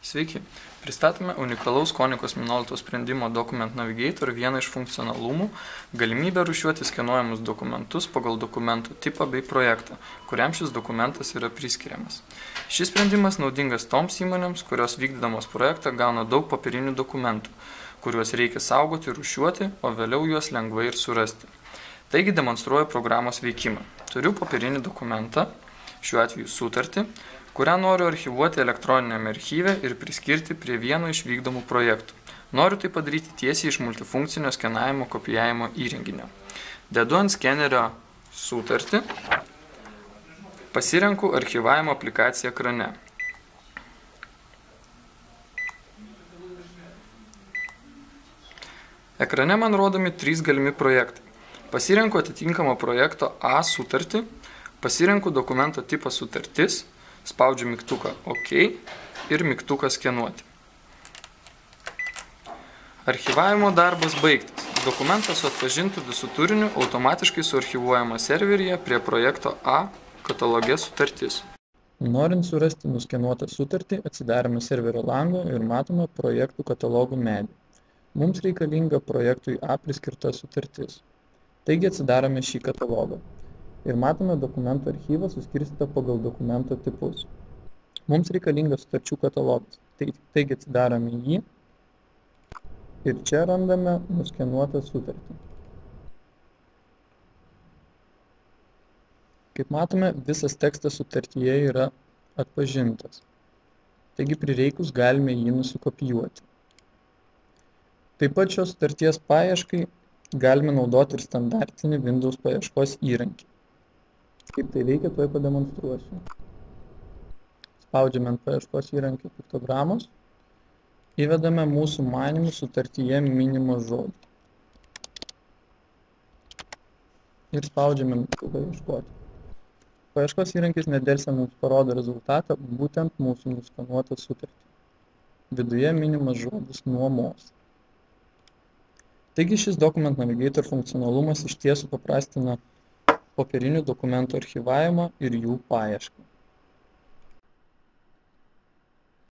Sveiki, pristatome unikalaus Konikos Minolta sprendimo Document Navigator vieną iš funkcionalumų – galimybę rūšiuoti skenuojamus dokumentus pagal dokumentų tipą bei projektą, kuriam šis dokumentas yra priskiriamas. Šis sprendimas naudingas toms įmonėms, kurios vykdydamos projektą gauna daug papirinių dokumentų, kuriuos reikia saugoti ir rūšiuoti, o vėliau juos lengvai ir surasti. Taigi demonstruoju programos veikimą. Turiu papirinį dokumentą, šiuo atveju sutartį, kurią noriu archyvuoti elektroninėme archyve ir priskirti prie vieno iš vykdomų projektų. Noriu tai padaryti tiesiai iš multifunkcinio skenavimo kopijavimo įrenginio. Dedu ant skenerio sutartį, pasirenku archyvavimo aplikaciją ekrane. Ekrane man rodomi 3 galimi projektai. Pasirenku atitinkamą projekto A sutartį, pasirenku dokumento tipą sutartis, spaudžiu mygtuką OK ir mygtuką skenuoti. Archyvavimo darbas baigtas. Dokumentas su atpažintu visų turiniu automatiškai suarchyvuojama serveryje prie projekto A kataloge sutartis. Norint surasti nuskenuotą sutartį, atsidarome serverio langą ir matome projektų katalogų medį. Mums reikalinga projektui A priskirta sutartis. Taigi atsidarome šį katalogą. Ir matome dokumentų archyvą suskirstytą pagal dokumento tipus. Mums reikalingas sutarčių katalogas. Taigi atsidarome jį ir čia randame nuskenuotą sutartį. Kaip matome, visas tekstas sutartyje yra atpažintas. Taigi prireikus galime jį nusikopijuoti. Taip pat šios sutarties paieškai galime naudoti ir standartinį Windows paieškos įrankį. Kaip tai veikia, tuoj pademonstruosiu. Spaudžiame ant paieškos įrankio piktogramos, įvedame mūsų manymų sutartyje minimą žodį. Ir spaudžiame mygtuką ieškoti. Paieškos įrankis nedelsiant mums parodo rezultatą, būtent mūsų nuskenuotą sutartį. Viduje minimas žodis nuomos. Taigi šis Document Navigator funkcionalumas iš tiesų paprastina popierinių dokumentų archyvavimą ir jų paiešką.